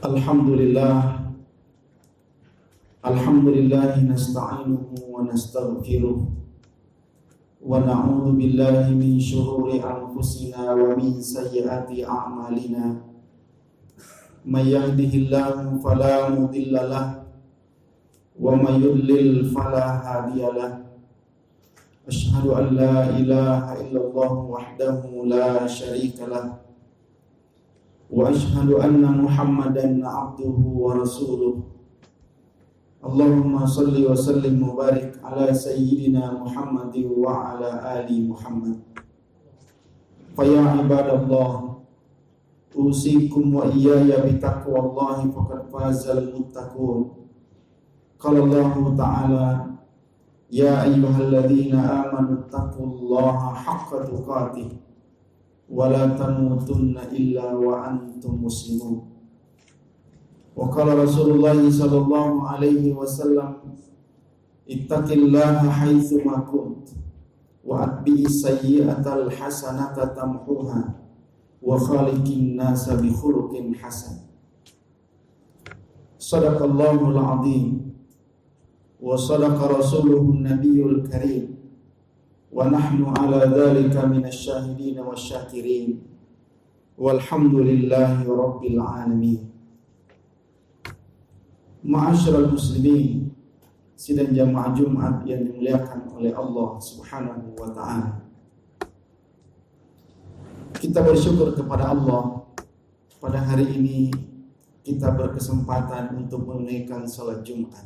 Alhamdulillah, Alhamdulillah nasta'inuhu wa nastaghfiruh wa na'udzu billahi min shururi anfusina wa min sayyiati a'malina. May yahdihillahu fala mudilla lahu wa may yudlil fala hadiya lahu. Asyhadu an la ilaha illallah wahdahu la syarika lahu wa asyhadu anna Muhammadan abduhu wa rasuluh. Allahumma salli wa sallim wa barik ala sayyidina Muhammadin wa ala ali Muhammad. Fa ya ibadallah, usikum wa iyaya bi taqwallahi faqad fazal muttaqun. Qala Allah ta'ala, ya ayyuhalladzina amanu taqullaha haqqa tuqatih wa la tamutunna illa wa antum muslimun. Wa qala Rasulullah sallallahu alaihi wasallam, ittaqillaha haitsu ma kunt wa atbi'is sayyi'atal hasanata tamhuha wa khaliqin nasa bi khuluqin hasan. Shadaqallahul azim wa sadaqa rasuluhun nabiyul karim wa nahnu ala dhalika minasy syahidin wasyakirin walhamdulillahi rabbil alamin. Ma'asyiral muslimin, sidang jamaah Jumat yang dimuliakan oleh Allah Subhanahu wa taala. Kita bersyukur kepada Allah, pada hari ini kita berkesempatan untuk menunaikan salat Jumat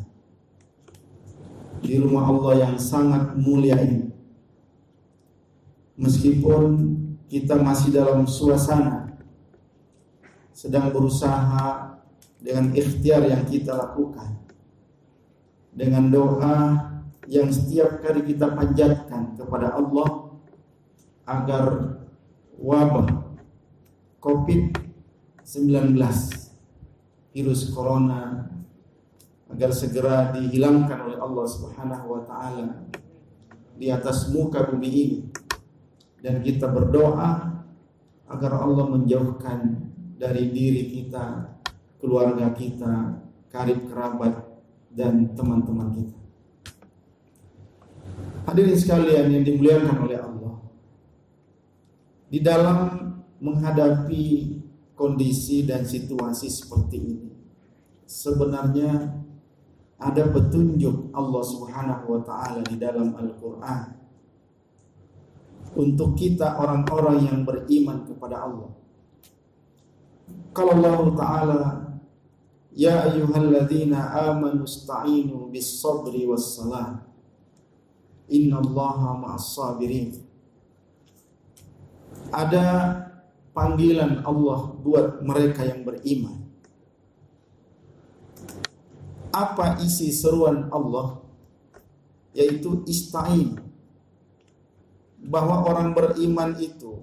di rumah Allah yang sangat mulia ini. Meskipun kita masih dalam suasana sedang berusaha dengan ikhtiar yang kita lakukan, dengan doa yang setiap kali kita panjatkan kepada Allah agar wabah COVID-19, virus corona, agar segera dihilangkan oleh Allah Subhanahu wa taala di atas muka bumi ini. Dan kita berdoa agar Allah menjauhkan dari diri kita, keluarga kita, karib kerabat, dan teman-teman kita. Hadirin sekalian yang dimuliakan oleh Allah, di dalam menghadapi kondisi dan situasi seperti ini, sebenarnya ada petunjuk Allah Subhanahu wa taala di dalam Al-Qur'an untuk kita orang-orang yang beriman kepada Allah. Kalau Allah Ta'ala, ya ayyuhalladzina amanu ista'inu bis sabri was salah, innallaha ma'as sabirin. Ada panggilan Allah buat mereka yang beriman. Apa isi seruan Allah? Yaitu ista'in, bahwa orang beriman itu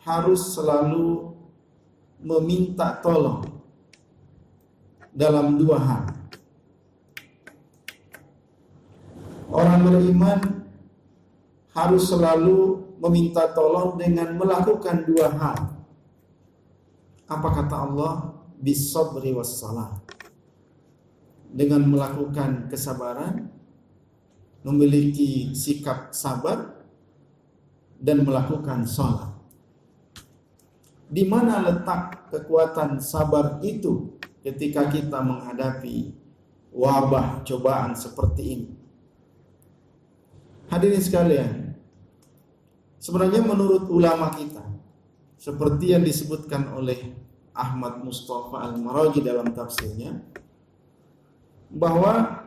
harus selalu meminta tolong dalam dua hal. Orang beriman harus selalu meminta tolong dengan melakukan dua hal. Apa kata Allah? Bis-sabri was-salah. Dengan melakukan kesabaran, memiliki sikap sabar, dan melakukan sholat. Di mana letak kekuatan sabar itu ketika kita menghadapi wabah cobaan seperti ini? Hadirin sekalian, sebenarnya menurut ulama kita, seperti yang disebutkan oleh Ahmad Mustafa Al-Maraghi dalam tafsirnya, bahwa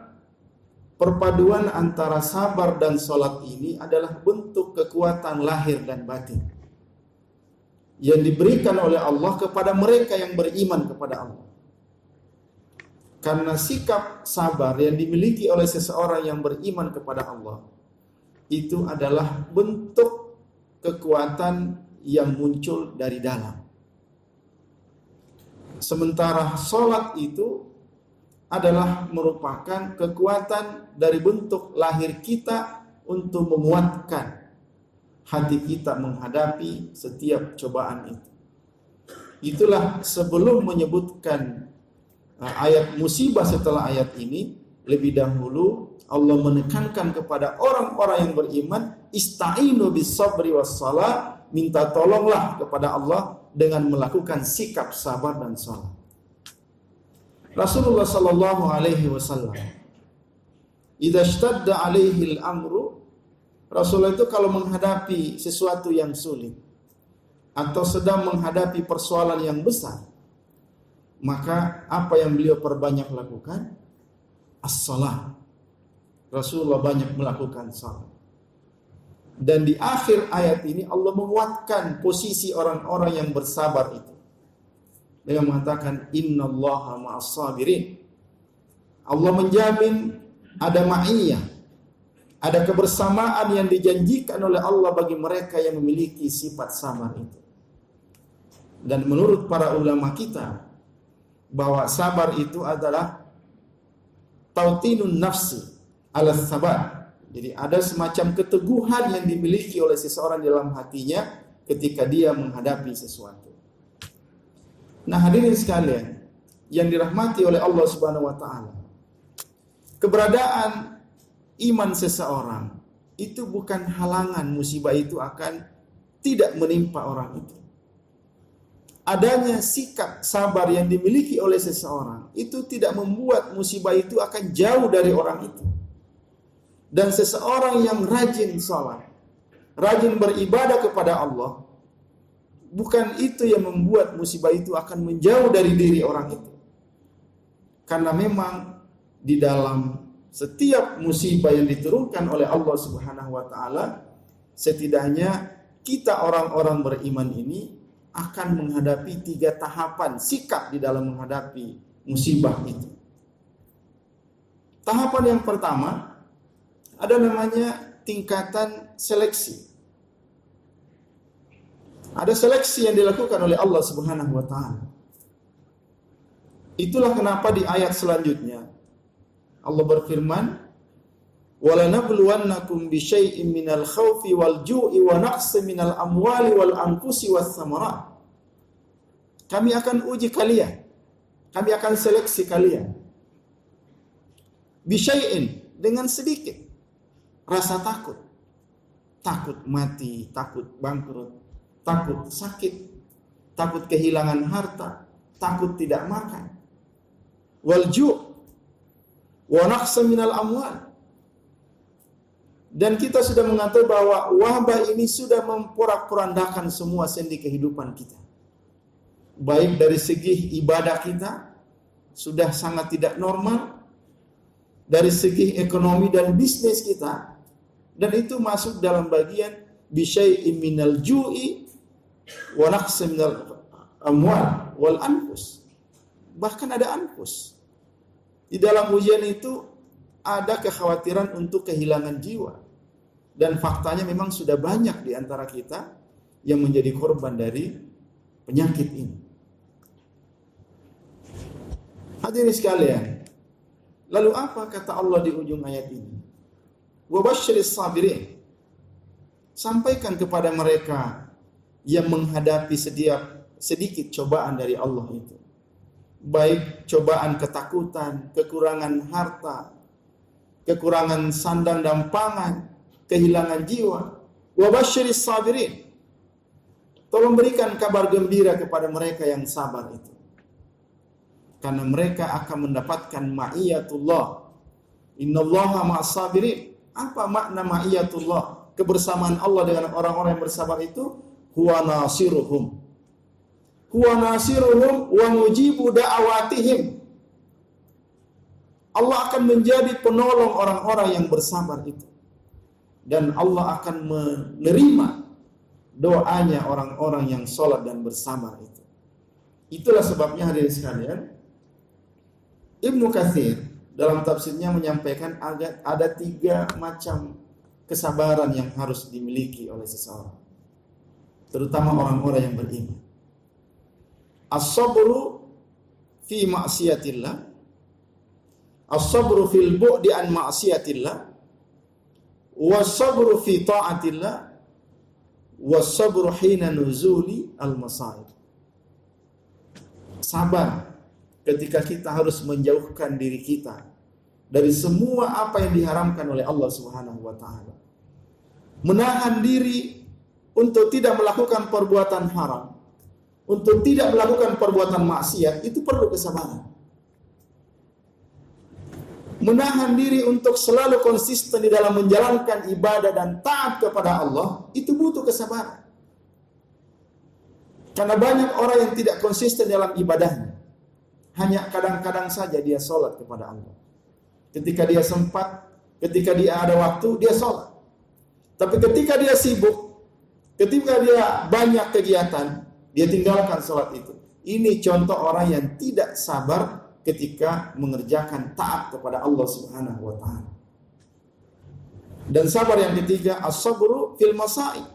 perpaduan antara sabar dan sholat ini adalah bentuk kekuatan lahir dan batin yang diberikan oleh Allah kepada mereka yang beriman kepada Allah. Karena sikap sabar yang dimiliki oleh seseorang yang beriman kepada Allah itu adalah bentuk kekuatan yang muncul dari dalam. Sementara sholat itu adalah merupakan kekuatan dari bentuk lahir kita untuk menguatkan hati kita menghadapi setiap cobaan itu. Itulah sebelum menyebutkan ayat musibah setelah ayat ini, lebih dahulu Allah menekankan kepada orang-orang yang beriman, ista'inu bis sabri was shalah, minta tolonglah kepada Allah dengan melakukan sikap sabar dan salat. Rasulullah sallallahu alaihi wasallam, idza ishtadda alaihi al-amru, Rasulullah itu kalau menghadapi sesuatu yang sulit atau sedang menghadapi persoalan yang besar, maka apa yang beliau perbanyak lakukan? As-salah. Rasulullah banyak melakukan salat. Dan di akhir ayat ini Allah menguatkan posisi orang-orang yang bersabar itu dengan mengatakan innallaha ma'as sabirin. Allah menjamin ada ma'iyah, ada kebersamaan yang dijanjikan oleh Allah bagi mereka yang memiliki sifat sabar itu. Dan menurut para ulama kita, bahwa sabar itu adalah tautinun nafsi ala sabar. Jadi ada semacam keteguhan yang dimiliki oleh seseorang dalam hatinya ketika dia menghadapi sesuatu. Nah, hadirin sekalian yang dirahmati oleh Allah Subhanahu wa taala, keberadaan iman seseorang itu bukan halangan musibah itu akan tidak menimpa orang itu. Adanya sikap sabar yang dimiliki oleh seseorang itu tidak membuat musibah itu akan jauh dari orang itu. Dan seseorang yang rajin salat, rajin beribadah kepada Allah, bukan itu yang membuat musibah itu akan menjauh dari diri orang itu. Karena memang di dalam setiap musibah yang diturunkan oleh Allah Subhanahu wa taala, setidaknya kita orang-orang beriman ini akan menghadapi 3 tahapan sikap di dalam menghadapi musibah itu. Tahapan yang pertama ada namanya tingkatan seleksi. Ada seleksi yang dilakukan oleh Allah Subhanahu wa taala. Itulah kenapa di ayat selanjutnya Allah berfirman, "Walanabluwannakum bisyai'in minal khaufi wal ju'i wa naqsin minal amwali wal anfusi was samarat." Kami akan uji kalian. Kami akan seleksi kalian. Bisyai'in, dengan sedikit. Rasa takut. Takut mati, takut bangkrut, takut sakit, takut kehilangan harta, takut tidak makan. Wal ju' wa naqsa minal amwal. Dan kita sudah mengatakan bahwa wabah ini sudah memporak-porandakan semua sendi kehidupan kita. Baik dari segi ibadah kita sudah sangat tidak normal, dari segi ekonomi dan bisnis kita, dan itu masuk dalam bagian bisyai'in minal ju'i wa naqsa minal amwal wal anfus. Bahkan ada anfus. Di dalam ujian itu ada kekhawatiran untuk kehilangan jiwa. Dan faktanya memang sudah banyak di antara kita yang menjadi korban dari penyakit ini. Hadirin sekalian, lalu apa kata Allah di ujung ayat ini? Wa basyiris sabirin. Sampaikan kepada mereka yang menghadapi sedikit cobaan dari Allah itu. Baik cobaan ketakutan, kekurangan harta, kekurangan sandang dan pangan, kehilangan jiwa. Wa basyiris sabirin. Tolong berikan kabar gembira kepada mereka yang sabar itu. Karena mereka akan mendapatkan ma'iyatullah. Innallaha ma'as sabirin. Apa makna ma'iyatullah? Kebersamaan Allah dengan orang-orang yang bersabar itu, huwa nasiruhum. Huwa nasiruhum wa mujibu da'awatihim. Allah akan menjadi penolong orang-orang yang bersabar itu. Dan Allah akan menerima doanya orang-orang yang sholat dan bersabar itu. Itulah sebabnya hadirin sekalian, Ibnu Katsir dalam tafsirnya menyampaikan ada 3 macam kesabaran yang harus dimiliki oleh seseorang, terutama orang-orang yang beriman. As-sabru fi ma'siyatillah, as-sabru fil bu'di an ma'siyatillah, was-sabru fi ta'atillah, was-sabru hina nuzuli al-masaib. Sabar ketika kita harus menjauhkan diri kita dari semua apa yang diharamkan oleh Allah Subhanahu wa taala. Menahan diri untuk tidak melakukan perbuatan haram, untuk tidak melakukan perbuatan maksiat, itu perlu kesabaran. Menahan diri untuk selalu konsisten di dalam menjalankan ibadah dan taat kepada Allah, itu butuh kesabaran. Karena banyak orang yang tidak konsisten dalam ibadahnya. Hanya kadang-kadang saja dia sholat kepada Allah. Ketika dia sempat, ketika dia ada waktu, dia sholat. Tapi ketika dia sibuk, ketika dia banyak kegiatan, dia tinggalkan sholat itu. Ini contoh orang yang tidak sabar ketika mengerjakan taat kepada Allah Subhanahu wa taala. Dan sabar yang ketiga, as-sabru fil masaib.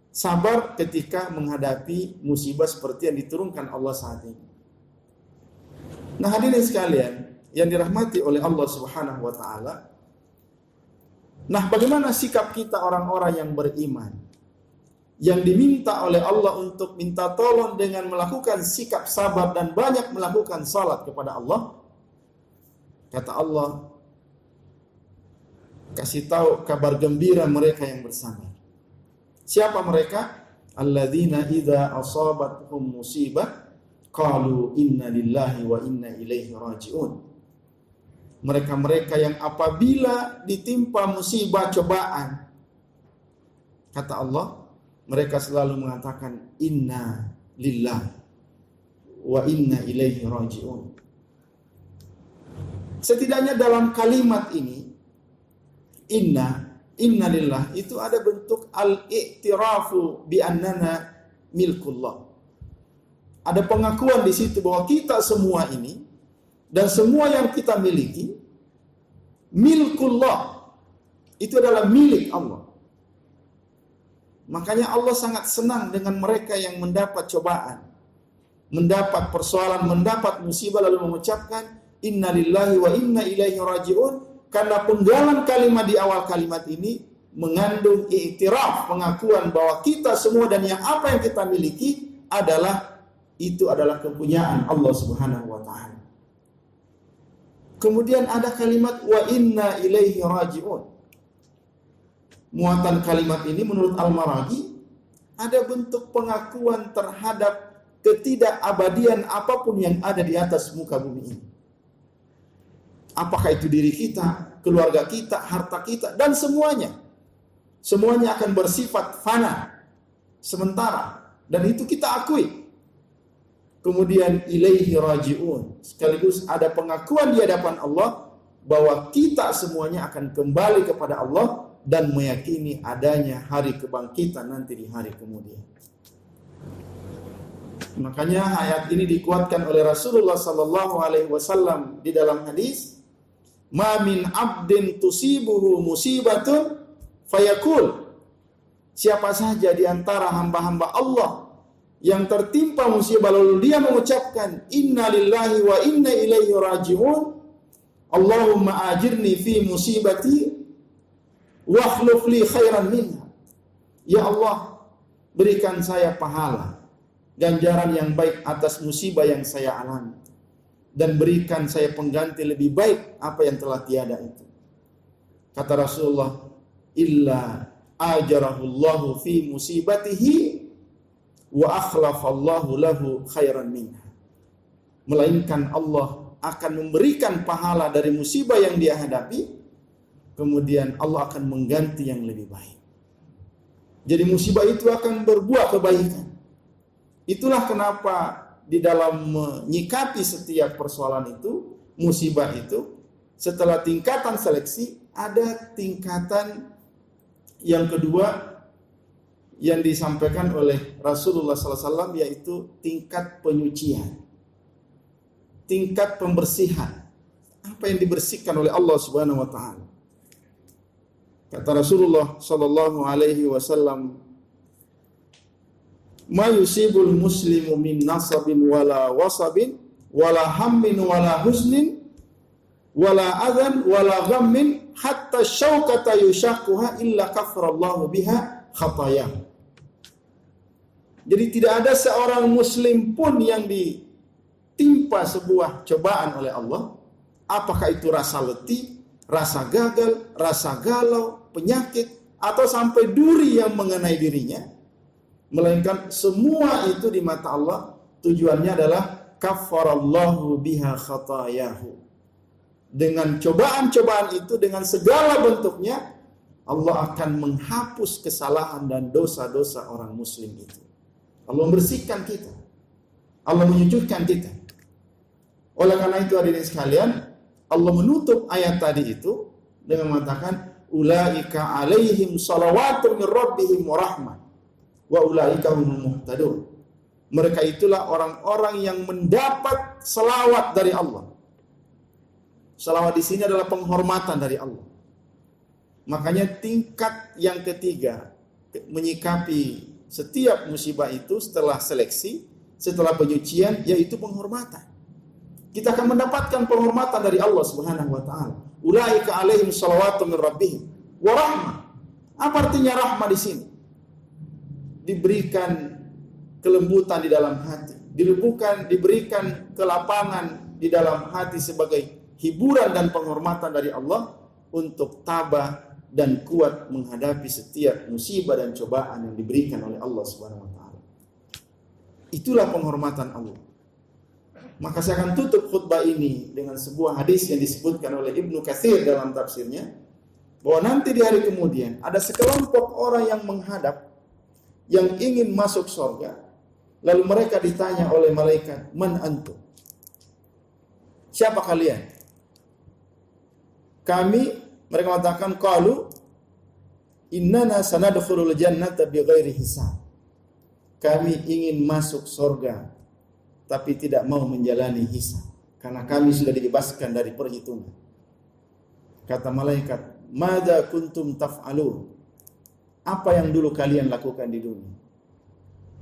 Sabar ketika menghadapi musibah seperti yang diturunkan Allah saat ini. Nah, hadirin sekalian yang dirahmati oleh Allah Subhanahu wa taala. Nah, bagaimana sikap kita orang-orang yang beriman? Yang diminta oleh Allah untuk minta tolong dengan melakukan sikap sabar dan banyak melakukan salat kepada Allah. Kata Allah, kasih tahu kabar gembira mereka yang bersabar. Siapa mereka? Alladzina idza asabatuhum musibah qalu inna lillahi wa inna ilaihi raji'un. Mereka-mereka yang apabila ditimpa musibah cobaan, kata Allah, mereka selalu mengatakan inna lillahi wa inna ilaihi raji'un. Setidaknya dalam kalimat ini inna lillah itu ada bentuk al-i'tirafu bi annana milkullah. Ada pengakuan di situ bahwa kita semua ini dan semua yang kita miliki milkullah, itu adalah milik Allah. Makanya Allah sangat senang dengan mereka yang mendapat cobaan, mendapat persoalan, mendapat musibah lalu mengucapkan inna lillahi wa inna ilaihi raji'un, karena penggalan kalimat di awal kalimat ini mengandung i'tiraf, pengakuan bahwa kita semua dan yang apa yang kita miliki itu adalah kepunyaan Allah Subhanahu wa taala. Kemudian ada kalimat wa inna ilaihi raji'un. Muatan kalimat ini menurut Al-Maraghi ada bentuk pengakuan terhadap ketidakabadian apapun yang ada di atas muka bumi ini. Apakah itu diri kita, keluarga kita, harta kita, dan semuanya. Semuanya akan bersifat fana, sementara, dan itu kita akui. Kemudian ilaihi raji'un, sekaligus ada pengakuan di hadapan Allah bahwa kita semuanya akan kembali kepada Allah dan meyakini adanya hari kebangkitan nanti di hari kemudian. Makanya ayat ini dikuatkan oleh Rasulullah sallallahu alaihi wasallam di dalam hadis, "Ma min 'abdin tusibuhu musibatun fayaqul." Siapa saja di antara hamba-hamba Allah yang tertimpa musibah lalu dia mengucapkan inna lillahi wa inna ilaihi raji'un, Allahumma ajirni fi musibati wa akhlif li khairan minha. Ya Allah, berikan saya pahala, ganjaran yang baik atas musibah yang saya alami, dan berikan saya pengganti lebih baik apa yang telah tiada itu. Kata Rasulullah, illa ajarahullahu fi musibatihi wa akhlafallahu lahu khairan minha. Melainkan Allah akan memberikan pahala dari musibah yang dia hadapi, kemudian Allah akan mengganti yang lebih baik. Jadi musibah itu akan berbuah kebaikan. Itulah kenapa di dalam menyikapi setiap persoalan itu, musibah itu, setelah tingkatan seleksi, ada tingkatan yang kedua yang disampaikan oleh Rasulullah SAW, yaitu tingkat penyucian, tingkat pembersihan. Apa yang dibersihkan oleh Allah Subhanahu wa taala. Kata Rasulullah sallallahu alaihi wasallam, "Ma yusibul muslimu min nasabin wala wasabin wala hammin wala huznin wala adhan wala ghammin hatta syaukata yushaquha illa kafarallahu biha khatayah." Jadi tidak ada seorang muslim pun yang timpa sebuah cobaan oleh Allah, apakah itu rasa letih, rasa gagal, rasa galau, penyakit, atau sampai duri yang mengenai dirinya, melainkan semua itu di mata Allah tujuannya adalah kaffarallahu biha khatayahu. Dengan cobaan-cobaan itu, dengan segala bentuknya, Allah akan menghapus kesalahan dan dosa-dosa orang muslim itu. Allah membersihkan kita. Allah menyucikan kita. Oleh karena itu hadirin sekalian, Allah menutup ayat tadi itu dengan mengatakan ulaika alaihim salawatu min rabbihim wa rahmah wa ulaika humul muhtadun. Mereka itulah orang-orang yang mendapat selawat dari Allah. Selawat di sini adalah penghormatan dari Allah. Makanya tingkat yang ketiga menyikapi setiap musibah itu setelah seleksi, setelah penyucian, yaitu penghormatan. Kita akan mendapatkan penghormatan dari Allah Subhanahu wa taala. Ulaika alaihim shalawatu min rabbihim wa rahmah. Apa artinya rahmah di sini? Diberikan kelembutan di dalam hati, diberikan kelapangan di dalam hati sebagai hiburan dan penghormatan dari Allah untuk tabah dan kuat menghadapi setiap musibah dan cobaan yang diberikan oleh Allah Subhanahu wa taala. Itulah penghormatan Allah. Maka saya akan tutup khutbah ini dengan sebuah hadis yang disebutkan oleh Ibnu Katsir dalam tafsirnya, bahwa nanti di hari kemudian ada sekelompok orang yang menghadap, yang ingin masuk surga, lalu mereka ditanya oleh malaikat, "Man antum?" Siapa kalian? Mereka mengatakan, qalu innana sanadkhulul jannata bighairi hisab. Kami ingin masuk surga tapi tidak mau menjalani hisab karena kami sudah dibebaskan dari perhitungan. Kata malaikat, "Madza kuntum taf'alun?" Apa yang dulu kalian lakukan di dunia?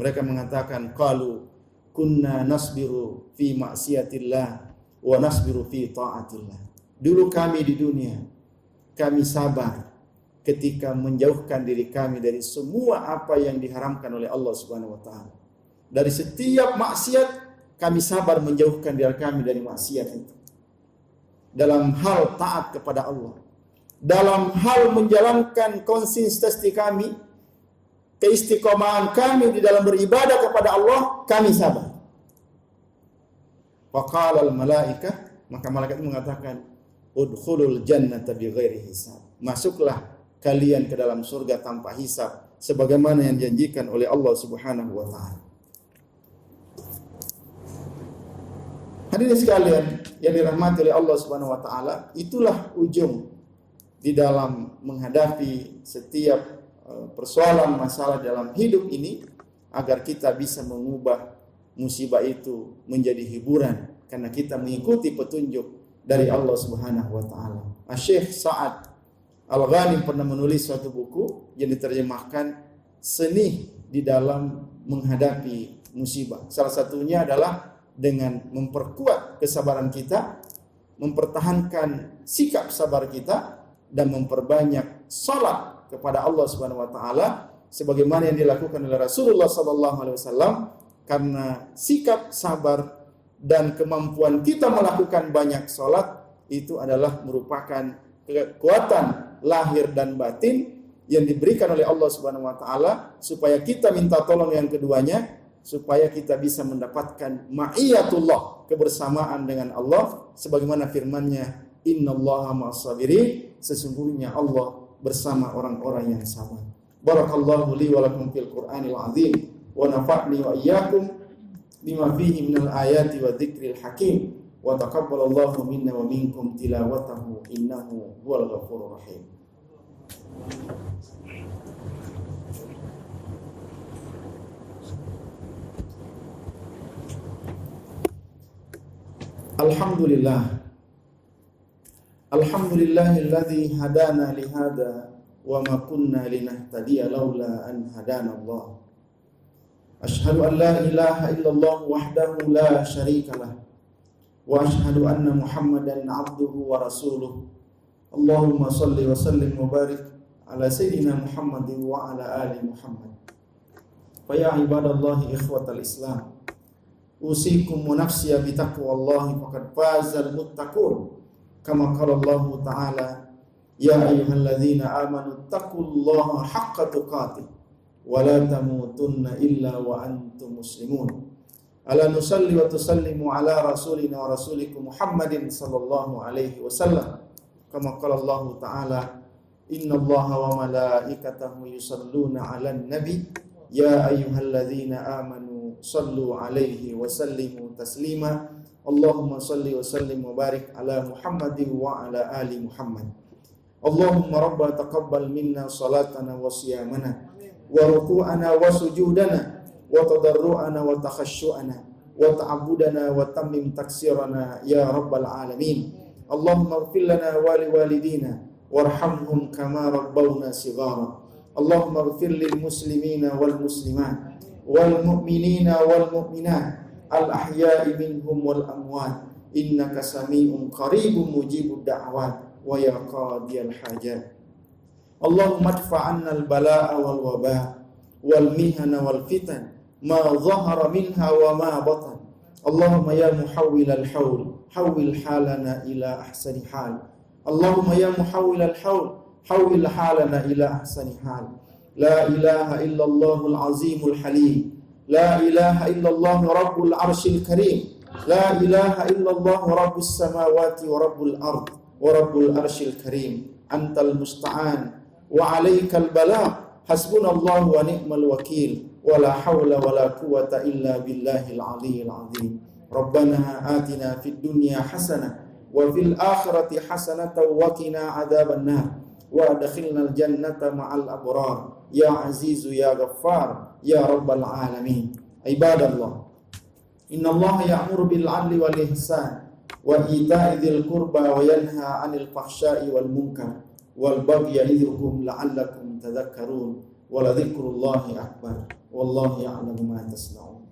Mereka mengatakan, qalu kunna nasbiru fi ma'siyatillah wa nasbiru fi ta'atillah. Dulu kami di dunia, kami sabar ketika menjauhkan diri kami dari semua apa yang diharamkan oleh Allah Subhanahu wa taala. Dari setiap maksiat, kami sabar menjauhkan diri kami dari maksiat itu. Dalam hal taat kepada Allah, dalam hal menjalankan konsistensi kami, keistiqomahan kami di dalam beribadah kepada Allah, kami sabar. Faqala al-malaikah, maka malaikat mengatakan, udkhulul jannata bighairi hisab. Masuklah kalian ke dalam surga tanpa hisab sebagaimana yang dijanjikan oleh Allah Subhanahu wa taala. Hadirin sekalian yang dirahmati oleh Allah Subhanahu wa taala, itulah ujung di dalam menghadapi setiap persoalan masalah dalam hidup ini, agar kita bisa mengubah musibah itu menjadi hiburan karena kita mengikuti petunjuk dari Allah Subhanahu wa taala. Syekh Sa'ad Al-Ghanim pernah menulis suatu buku yang diterjemahkan seni di dalam menghadapi musibah. Salah satunya adalah dengan memperkuat kesabaran kita, mempertahankan sikap sabar kita, dan memperbanyak salat kepada Allah Subhanahu wa taala sebagaimana yang dilakukan oleh Rasulullah sallallahu alaihi wasallam, karena sikap sabar dan kemampuan kita melakukan banyak salat itu adalah merupakan kekuatan lahir dan batin yang diberikan oleh Allah Subhanahu wa taala supaya kita minta tolong yang keduanya, supaya kita bisa mendapatkan ma'iyatullah, kebersamaan dengan Allah sebagaimana firman-Nya, innallaha ma'as-sabirin, sesungguhnya Allah bersama orang-orang yang sabar. Barakallahu li wa lakum fil Qur'anil azim wa nafa'ni wa iyyakum bima fihi minal ayati wa dzikril hakim wa taqabbalallahu minna wa minkum tilawatahu innahu huwal ghafurur rahim. Alhamdulillahilladzi hadana li hada wa ma kunna linahtadiya laula an hadana Allah. Asyhadu an la ilaha illallah wahdahu la syarika lah wa asyhadu anna Muhammadan abduhu wa rasuluh. Allahumma salli wa sallim wa barik ala sayyidina Muhammadin wa ala ali Muhammad. Fa ya ibadallahi ikhwatal Islam, usikum wa nafsi bitaqwallahi faqad fazal muttaqun. Kama qala Allah Ta'ala, ya ayyuhalladzina amanu taqullaha haqqa tuqatih wa la tamutunna illa wa antum muslimun. Ala nusalli wa tusallimu ala rasulina wa rasulikum Muhammadin sallallahu alaihi wasallam. Kama qala Allah Ta'ala, innallaha wa malaikatahu yusalluna 'alan nabi ya ayyuhalladzina amanu sallu alaihi wa sallimu taslima. Allahumma salli wa sallim wa barik ala Muhammadin wa ala ali Muhammad. Allahumma rabba taqabbal minna salatana wa siyamana wa ruku'ana wa sujudana wa tadarru'ana wa takhashu'ana wa ta'abudana wa tammim taksirana ya rabbal alamin. Allahumma ighfir lana wa liwalidina warhamhum kama rabbawna shighara. Allahumma ighfir lil muslimina wal muslimat wal mu'minina wal mu'minat al-ahya'i minhum wal amwat innaka sami'un qaribun mujibud da'wat wa ya qadiyal hajat. Allahumma adfa' 'anna al-bala'a wal waba' wal mihana wal fitan ma dhahara minha wa ma batan. Allahumma ya muhawwil al-hawl hawwil halana ila ahsani hal. Allahumma ya muhawwil al-hawl hawwil halana ila ahsani hal. La ilaha illallahul azimul halim. La ilaha illallah rabbul arshil karim. La ilaha illallah rabbus samawati wa rabbul ard wa rabbul arshil karim. Antal musta'an wa alaikal balagh. Hasbunallahu wa ni'mal wakil. Wa la hawla wa la quwwata illa billahil aliyyil azim. Rabbana atina fid dunya hasanah wa fil akhirati hasanatan wa qina adzaban nar. Wa adkhilnal jannata ma'al abrar. Ya azizu ya ghaffar ya rabbal alamin. Ibadallah, innallaha ya'muru bil 'adli wal ihsan wa ita'i dzil qurba wa yanha 'anil fahsya'i wal munkar wal bagyi ya'idhukum la'allakum tadhakkarun. Wa la dzikrullahi akbar wallahu ya'lamu ma tasna'un.